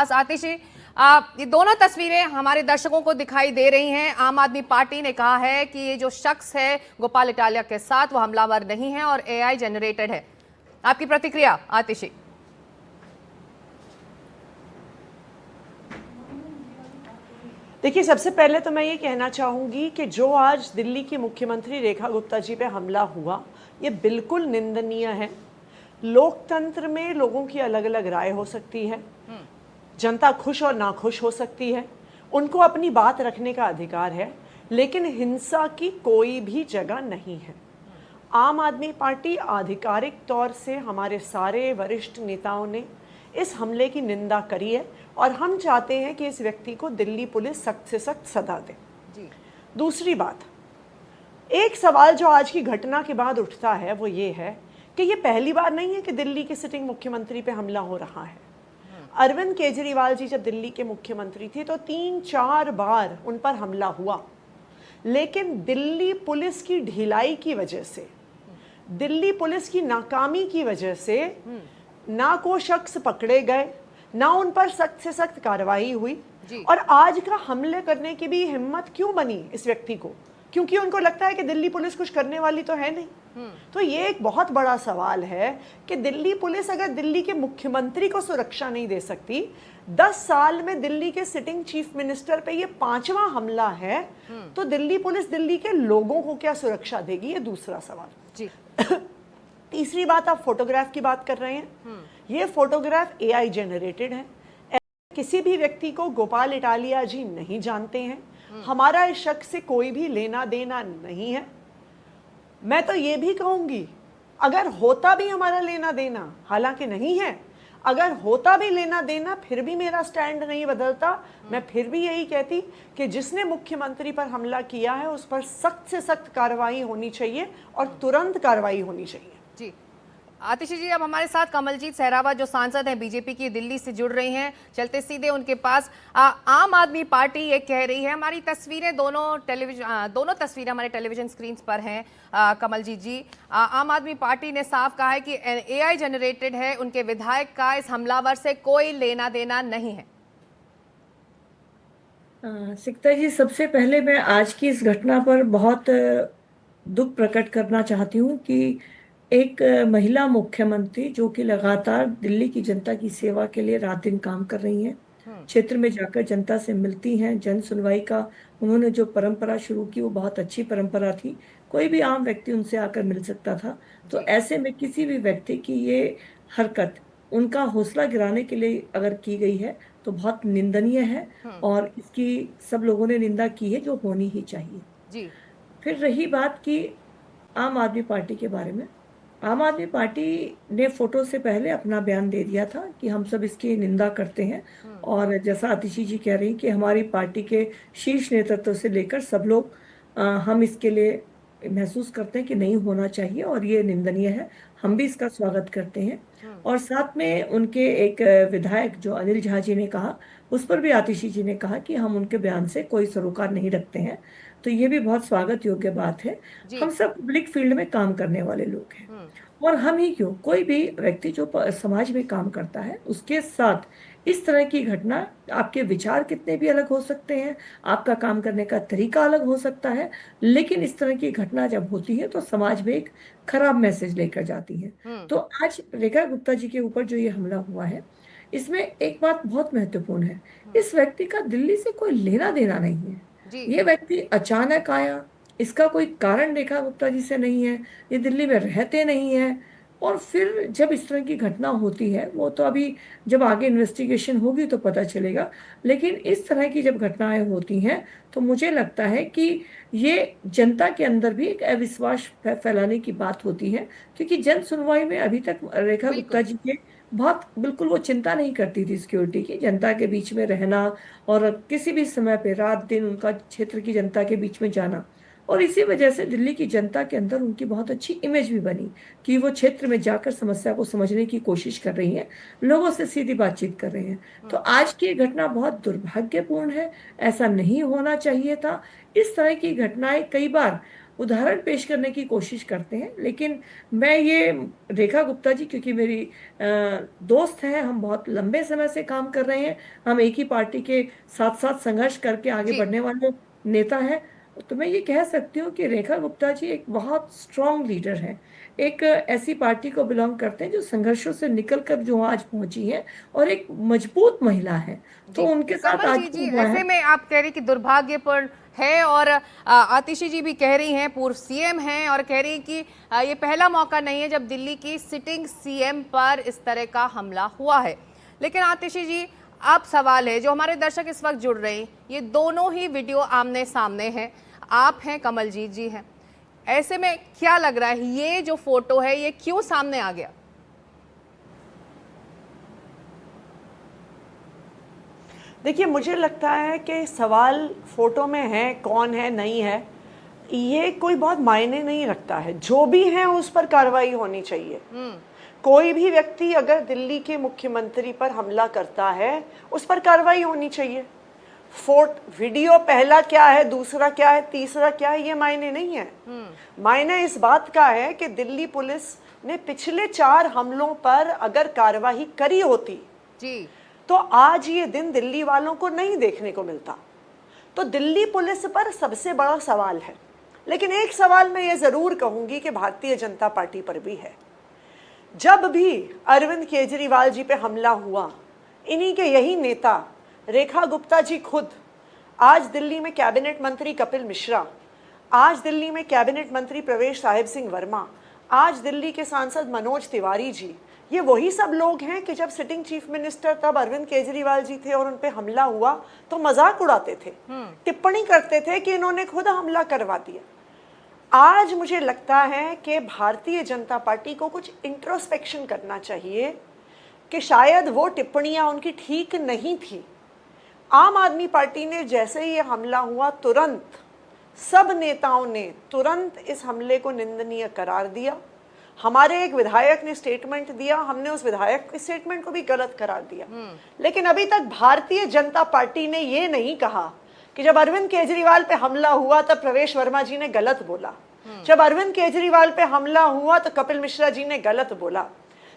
आतिश जी, ये दोनों तस्वीरें हमारे दर्शकों को दिखाई दे रही हैं। आम आदमी पार्टी ने कहा है कि ये जो शख्स है गोपाल इटालिया के साथ वो हमलावर नहीं है और एआई जनरेटेड है। आपकी प्रतिक्रिया आतिश जी? देखिए, सबसे पहले तो मैं ये कहना चाहूँगी कि जो आज दिल्ली की मुख्यमंत्री रेखा गुप्ता जी पे हमला हुआ, ये बिल्कुल निंदनीय है। लोकतंत्र में लोगों की अलग अलग राय हो सकती है, जनता खुश और नाखुश हो सकती है, उनको अपनी बात रखने का अधिकार है, लेकिन हिंसा की कोई भी जगह नहीं है। आम आदमी पार्टी आधिकारिक तौर से हमारे सारे वरिष्ठ नेताओं ने इस हमले की निंदा करी है और हम चाहते हैं कि इस व्यक्ति को दिल्ली पुलिस सख्त से सख्त सजा दे। दूसरी बात, एक सवाल जो आज की घटना के बाद उठता है वो ये है कि ये पहली बार नहीं है कि दिल्ली के सिटिंग मुख्यमंत्री पे हमला हो रहा है। अरविंद केजरीवाल जी जब दिल्ली के मुख्यमंत्री थे तो 3-4 बार उन पर हमला हुआ, लेकिन दिल्ली पुलिस की ढिलाई की वजह से, दिल्ली पुलिस की नाकामी की वजह से ना को शख्स पकड़े गए, ना उन पर सख्त से सख्त कार्रवाई हुई। और आज का हमले करने की भी हिम्मत क्यों बनी इस व्यक्ति को? क्योंकि उनको लगता है कि दिल्ली पुलिस कुछ करने वाली तो है नहीं। तो ये एक बहुत बड़ा सवाल है कि दिल्ली पुलिस अगर दिल्ली के मुख्यमंत्री को सुरक्षा नहीं दे सकती, 10 साल में दिल्ली के सिटिंग चीफ मिनिस्टर पे ये 5वां हमला है, तो दिल्ली पुलिस दिल्ली के लोगों को क्या सुरक्षा देगी? ये दूसरा सवाल जी। तीसरी बात, आप फोटोग्राफ की बात कर रहे हैं। ये फोटोग्राफ एआई जनरेटेड है। किसी भी व्यक्ति को गोपाल इटालिया जी नहीं जानते हैं, हमारा इस शख्स से कोई भी लेना देना नहीं है। मैं तो ये भी कहूंगी, अगर होता भी हमारा लेना देना, हालांकि नहीं है, अगर होता भी लेना देना, फिर भी मेरा स्टैंड नहीं बदलता। मैं फिर भी यही कहती कि जिसने मुख्यमंत्री पर हमला किया है उस पर सख्त से सख्त कार्रवाई होनी चाहिए और तुरंत कार्रवाई होनी चाहिए। जी आतिशी जी, अब हमारे साथ कमलजीत सहरावत जो सांसद हैं बीजेपी की, दिल्ली से जुड़ रही हैं। चलते सीधे उनके पास। आम आदमी पार्टी ये कह रही है, हमारी तस्वीरें दोनों तस्वीरें हमारे टेलीविजन स्क्रीन पर हैं। कमलजीत जी, आम आदमी पार्टी ने साफ कहा है कि एआई जनरेटेड है, उनके विधायक का इस हमलावर से कोई लेना देना नहीं है। सिकता जी, सबसे पहले मैं आज की इस घटना पर बहुत दुख प्रकट करना चाहती हूँ कि एक महिला मुख्यमंत्री जो कि लगातार दिल्ली की जनता की सेवा के लिए रात दिन काम कर रही हैं, क्षेत्र में जाकर जनता से मिलती हैं, जन सुनवाई का उन्होंने जो परंपरा शुरू की वो बहुत अच्छी परंपरा थी। कोई भी आम व्यक्ति उनसे आकर मिल सकता था। तो ऐसे में किसी भी व्यक्ति की ये हरकत उनका हौसला गिराने के लिए अगर की गई है तो बहुत निंदनीय है और इसकी सब लोगों ने निंदा की है, जो होनी ही चाहिए। फिर रही बात की आम आदमी पार्टी के बारे में, आम आदमी पार्टी ने फोटो से पहले अपना बयान दे दिया था कि हम सब इसकी निंदा करते हैं और जैसा आतिशी जी कह रही कि हमारी पार्टी के शीर्ष नेतृत्व से लेकर सब लोग हम इसके लिए महसूस करते हैं कि नहीं होना चाहिए और ये निंदनीय है। हम भी इसका स्वागत करते हैं। और साथ में उनके एक विधायक जो अनिल झा जी ने कहा, उस पर भी आतिशी जी ने कहा कि हम उनके बयान से कोई सरोकार नहीं रखते हैं। तो ये भी बहुत स्वागत योग्य बात है। हम सब पब्लिक फील्ड में काम करने वाले लोग हैं और हम ही क्यों, कोई भी व्यक्ति जो समाज में काम करता है उसके साथ इस तरह की घटना, आपके विचार कितने भी अलग हो सकते हैं, आपका काम करने का तरीका अलग हो सकता है, लेकिन इस तरह की घटना जब होती है तो समाज में एक खराब मैसेज लेकर जाती है। तो आज रेखा गुप्ता जी के ऊपर जो ये हमला हुआ है, इसमें एक बात बहुत महत्वपूर्ण है, इस व्यक्ति का दिल्ली से कोई लेना देना नहीं है। ये व्यक्ति अचानक आया, इसका कोई कारण रेखा गुप्ता जी से नहीं है, ये दिल्ली में रहते नहीं है। और फिर जब इस तरह की घटना होती है, वो तो अभी जब आगे इन्वेस्टिगेशन होगी तो पता चलेगा, लेकिन इस तरह की जब घटनाएं होती हैं तो मुझे लगता है कि ये जनता के अंदर भी एक अविश्वास फैलाने की बात होती है। क्योंकि जन सुनवाई में अभी तक रेखा गुप्ता जी के बहुत बिल्कुल वो चिंता नहीं करती थी सिक्योरिटी की, जनता के बीच में रहना और किसी भी समय पे रात दिन उनका क्षेत्र की जनता के बीच में जाना। और इसी वजह से दिल्ली की जनता के अंदर उनकी बहुत अच्छी इमेज भी बनी कि वो क्षेत्र में जाकर समस्या को समझने की कोशिश कर रही हैं, लोगों से सीधी बातचीत कर रहे हैं। तो आज की घटना बहुत दुर्भाग्यपूर्ण है, ऐसा नहीं होना चाहिए था। इस तरह की घटनाएं कई बार उदाहरण पेश करने की कोशिश करते हैं। लेकिन मैं ये रेखा गुप्ता जी, क्योंकि मेरी दोस्त हैं, हम बहुत लंबे समय से काम कर रहे हैं, हम एक ही पार्टी के साथ साथ संघर्ष करके आगे जी। बढ़ने वाले नेता हैं, तो मैं ये कह सकती हूँ कि रेखा गुप्ता जी एक बहुत स्ट्रांग लीडर है, एक ऐसी पार्टी को बिलोंग करते हैं जो संघर्षों से निकलकर जो आज पहुंची है, और एक मजबूत महिला है। तो जी। उनके साथ कमल आज जी जो जी, हुआ ऐसे है। में आप कह रही कि दुर्भाग्यपूर्ण है, और आतिशी जी भी कह रही हैं, पूर्व सीएम हैं, और कह रही कि ये पहला मौका नहीं है जब दिल्ली की सिटिंग सीएम पर इस तरह का हमला हुआ है। लेकिन आतिशी जी, अब सवाल है, जो हमारे दर्शक इस वक्त जुड़ रहे हैं, ये दोनों ही वीडियो आमने सामने हैं, आप हैं, कमलजीत जी हैं। ऐसे में क्या लग रहा है, ये जो फोटो है ये क्यों सामने आ गया? देखिए, मुझे लगता है कि सवाल फोटो में है, कौन है, नहीं है, ये कोई बहुत मायने नहीं रखता है। जो भी है उस पर कार्रवाई होनी चाहिए। कोई भी व्यक्ति अगर दिल्ली के मुख्यमंत्री पर हमला करता है, उस पर कार्रवाई होनी चाहिए। वीडियो पहला क्या है, दूसरा क्या है, तीसरा क्या है, ये मायने नहीं है। मायने इस बात का है कि दिल्ली पुलिस ने पिछले 4 हमलों पर अगर कार्रवाई करी होती जी। तो आज ये दिन दिल्ली वालों को नहीं देखने को मिलता। तो दिल्ली पुलिस पर सबसे बड़ा सवाल है। लेकिन एक सवाल मैं ये ज़रूर कहूँगी कि भारतीय जनता पार्टी पर भी है। जब भी अरविंद केजरीवाल जी पे हमला हुआ, इन्हीं के यही नेता रेखा गुप्ता जी खुद, आज दिल्ली में कैबिनेट मंत्री कपिल मिश्रा, आज दिल्ली में कैबिनेट मंत्री प्रवेश साहिब सिंह वर्मा, आज दिल्ली के सांसद मनोज तिवारी जी, ये वही सब लोग हैं कि जब सिटिंग चीफ मिनिस्टर तब अरविंद केजरीवाल जी थे और उन पे हमला हुआ तो मजाक उड़ाते थे, टिप्पणी करते थे कि इन्होंने खुद हमला करवा दिया। आज मुझे लगता है कि भारतीय जनता पार्टी को कुछ इंट्रोस्पेक्शन करना चाहिए कि शायद वो टिप्पणियां उनकी ठीक नहीं थी। आम आदमी पार्टी ने जैसे ही ये हमला हुआ, तुरंत सब नेताओं ने तुरंत इस हमले को निंदनीय करार दिया। हमारे एक विधायक ने स्टेटमेंट दिया, हमने उस विधायक के स्टेटमेंट को भी गलत करार दिया। लेकिन अभी तक भारतीय जनता पार्टी ने ये नहीं कहा कि जब अरविंद केजरीवाल पे हमला हुआ तब प्रवेश वर्मा जी ने गलत बोला, जब अरविंद केजरीवाल पे हमला हुआ तो कपिल मिश्रा जी ने गलत बोला,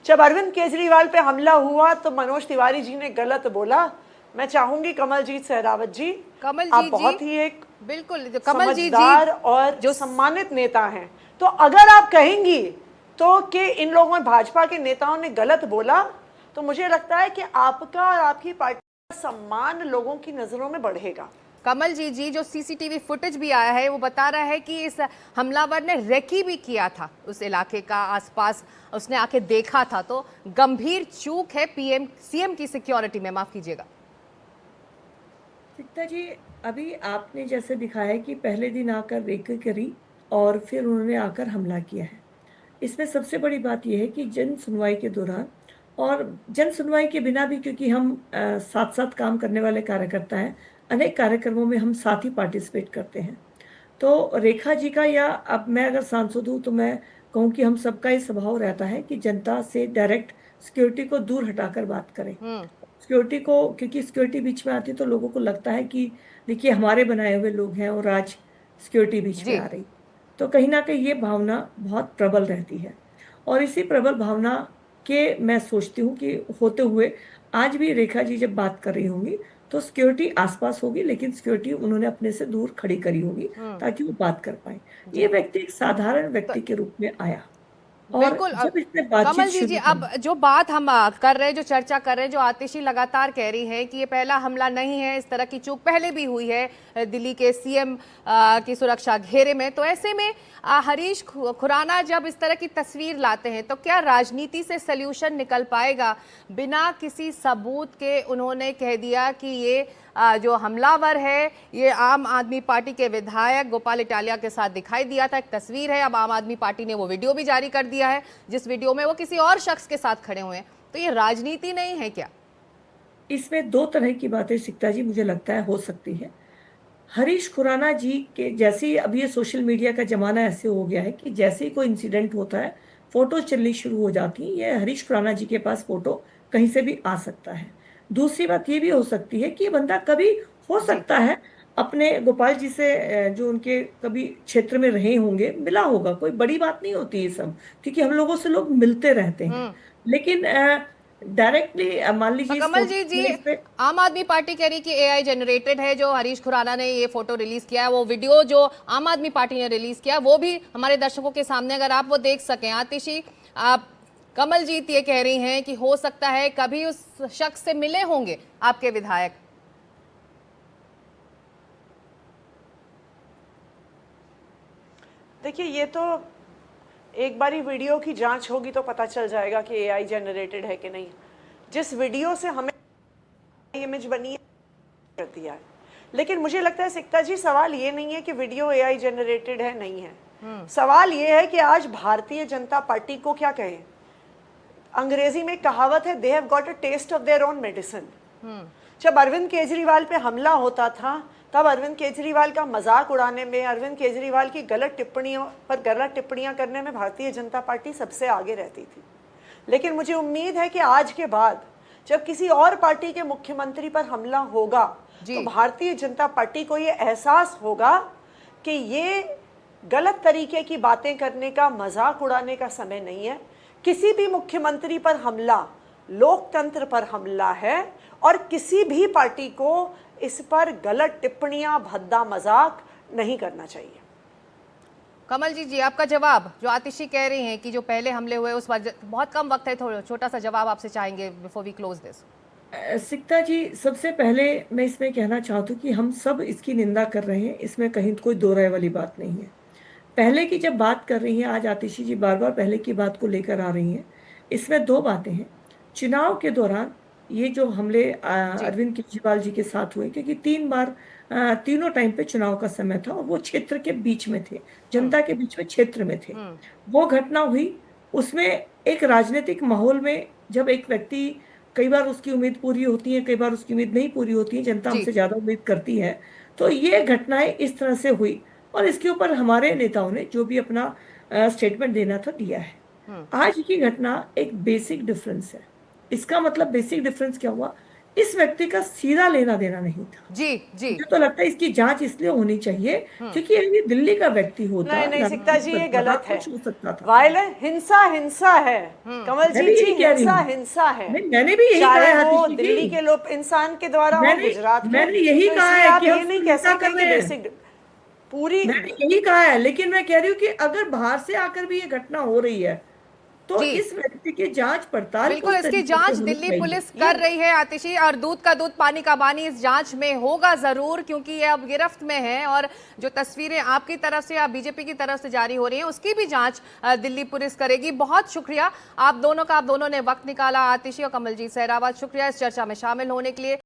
जब अरविंद केजरीवाल पे हमला हुआ तो मनोज तिवारी जी ने गलत बोला। मैं चाहूंगी कमलजीत सहरावत जी, आप बहुत ही एक बिल्कुल कमलजीत समझदार जी और जो सम्मानित नेता हैं, तो अगर आप कहेंगी तो कि इन लोगों ने, भाजपा के नेताओं ने गलत बोला, तो मुझे लगता है कि आपका और आपकी पार्टी का सम्मान लोगों की नजरों में बढ़ेगा। कमलजीत जी, जो सीसीटीवी फुटेज भी आया है वो बता रहा है कि इस हमलावर ने रेकी भी किया था उस इलाके का आसपास, उसने आके देखा था, तो गंभीर चूक है पीएम सीएम की सिक्योरिटी में। माफ कीजिएगा सिक्ता जी, अभी आपने जैसे दिखाया कि पहले दिन आकर रेकी करी और फिर उन्होंने आकर हमला किया है। इसमें सबसे बड़ी बात यह है कि जन सुनवाई के दौरान और जन सुनवाई के बिना भी, क्योंकि हम साथ साथ काम करने वाले कार्यकर्ता हैं, अनेक कार्यक्रमों में हम साथ ही पार्टिसिपेट करते हैं। तो रेखा जी का, या अब मैं अगर सांसद हूँ तो मैं कहूँ कि हम सबका ये स्वभाव रहता है कि जनता से डायरेक्ट सिक्योरिटी को दूर हटाकर बात करें। सिक्योरिटी को, क्योंकि सिक्योरिटी बीच में आती तो लोगों को लगता है कि देखिए हमारे बनाए हुए लोग हैं और आज सिक्योरिटी बीच में आ रही, तो कहीं ना कहीं ये भावना बहुत प्रबल रहती है। और इसी प्रबल भावना के मैं सोचती हूँ कि होते हुए आज भी रेखा जी जब बात कर रही होंगी तो सिक्योरिटी आसपास होगी, लेकिन सिक्योरिटी उन्होंने अपने से दूर खड़ी करी होगी ताकि वो बात कर पाए। ये व्यक्ति एक साधारण व्यक्ति के रूप में आया और बिल्कुल। जब इसने बातचीत कमल जी जी, शुरू अब जो बात हम कर रहे हैं, जो चर्चा कर रहे हैं, जो आतिशी लगातार कह रही है कि ये पहला हमला नहीं है, इस तरह की चूक पहले भी हुई है दिल्ली के सीएम की सुरक्षा घेरे में, तो ऐसे में हरीश खुराना जब इस तरह की तस्वीर लाते हैं तो क्या राजनीति से सल्यूशन निकल पाएगा? बिना किसी सबूत के उन्होंने कह दिया कि ये जो हमलावर है ये आम आदमी पार्टी के विधायक गोपाल इटालिया के साथ दिखाई दिया था। एक तस्वीर है, अब आम आदमी पार्टी ने वो वीडियो भी जारी कर दिया है जिस वीडियो में वो किसी और शख्स के साथ खड़े हुए हैं। तो ये राजनीति नहीं है क्या? इसमें दो तरह की बातें सिक्ता जी मुझे लगता है हो सकती है। हरीश खुराना जी के जैसे, अब ये सोशल मीडिया का जमाना ऐसे हो गया है कि जैसे ही कोई इंसिडेंट होता है फोटो चलनी शुरू हो जाती है। ये हरीश खुराना जी के पास फोटो कहीं से भी आ सकता है। दूसरी बात ये भी हो सकती है कि ये बंदा कभी, हो सकता है अपने गोपाल जी से जो उनके कभी क्षेत्र में रहे होंगे, मिला होगा। कोई बड़ी बात नहीं होती ये सब, क्योंकि हम लोगों से लोग मिलते रहते हैं। लेकिन डायरेक्टली मान तो लीजिए इस कमल फोटो जी में इस पे आम आदमी पार्टी कह रही कि एआई जनरेटेड है। जो हरीश खुराना ने ये फोटो रिलीज किया है, वो वीडियो जो आम आदमी पार्टी ने रिलीज किया, वो भी हमारे दर्शकों के सामने अगर आप वो देख सकें। आतिशी, आप कमलजीत ये कह रही हैं कि हो सकता है कभी उस शख्स से मिले होंगे आपके विधायक। देखिए, ये तो एक बारी वीडियो की जांच होगी तो पता चल जाएगा कि एआई जनरेटेड है कि नहीं। जिस वीडियो से हमें इमेज बनी है कर दिया है, लेकिन मुझे लगता है सिक्ता जी, सवाल ये नहीं है कि वीडियो एआई जनरेटेड है नहीं है। सवाल ये है कि आज भारतीय जनता पार्टी को क्या कहें। अंग्रेजी में कहावत है, they have got a taste of their own medicine. जब अरविंद केजरीवाल पे हमला होता था तब अरविंद केजरीवाल का मजाक उड़ाने में, अरविंद केजरीवाल की गलत टिप्पणियों पर गलत टिप्पणियां करने में भारतीय जनता पार्टी सबसे आगे रहती थी। लेकिन मुझे उम्मीद है कि आज के बाद जब किसी और पार्टी के मुख्यमंत्री पर हमला होगा तो भारतीय जनता पार्टी को ये एहसास होगा कि ये गलत तरीके की बातें करने का, मजाक उड़ाने का समय नहीं है। किसी भी मुख्यमंत्री पर हमला लोकतंत्र पर हमला है और किसी भी पार्टी को इस पर गलत टिप्पणियां, भद्दा मजाक नहीं करना चाहिए। कमल जी आपका जवाब, जो आतिशी कह रही हैं कि जो पहले हमले हुए उस पर बहुत कम वक्त है, थोड़ा छोटा सा जवाब आपसे चाहेंगे बिफोर वी क्लोज दिस। सिक्ता जी, सबसे पहले मैं इसमें कहना चाहती हूँ कि हम सब इसकी निंदा कर रहे हैं, इसमें कहीं कोई दो राय वाली बात नहीं है। पहले की जब बात कर रही हैं, आज आतिशी जी बार बार पहले की बात को लेकर आ रही हैं। इसमें दो बातें हैं। चुनाव के दौरान ये जो हमले अरविंद केजरीवाल जी के साथ हुए, क्योंकि 3 बार तीनों टाइम पे चुनाव का समय था और वो क्षेत्र के बीच में थे, जनता के बीच में, क्षेत्र में थे। वो घटना हुई, उसमें एक राजनीतिक माहौल में जब एक व्यक्ति, कई बार उसकी उम्मीद पूरी होती है, कई बार उसकी उम्मीद नहीं पूरी होती है, जनता हमसे ज्यादा उम्मीद करती है, तो ये घटनाएं इस तरह से हुई और इसके ऊपर हमारे नेताओं ने जो भी अपना स्टेटमेंट देना था दिया है। आज की घटना एक बेसिक डिफरेंस है। इसका मतलब बेसिक डिफरेंस क्या हुआ, इस व्यक्ति का सीधा लेना देना नहीं था। जी मुझे तो लगता है इसकी जांच इसलिए होनी चाहिए क्योंकि ये दिल्ली का व्यक्ति होता। नहीं सिक्ता जी, ये गलत है। हो सकता था। वायलेंस, हिंसा है कमलजीत जी, हिंसा है। मैंने भी यही कहा है, वो दिल्ली के लोग इंसान के द्वारा हो, गुजरात के, मैंने यही तो कहा है कि ये नहीं कह सकते कि बेसिक पूरी, मैंने यही कहा है। लेकिन मैं कह रही हूँ कि अगर बाहर से आकर भी ये घटना हो रही है तो इस व्यक्ति की जांच पड़ताल, बिल्कुल इसकी जांच दिल्ली पुलिस कर रही है आतिशी, और दूध का दूध पानी का पानी इस जांच में होगा जरूर, क्योंकि ये अब गिरफ्त में है। और जो तस्वीरें आपकी तरफ से या बीजेपी की तरफ से जारी हो रही हैं उसकी भी जांच दिल्ली पुलिस करेगी। बहुत शुक्रिया आप दोनों का, आप दोनों ने वक्त निकाला, आतिशी और कमलजीत सहरावत, शुक्रिया इस चर्चा में शामिल होने के लिए।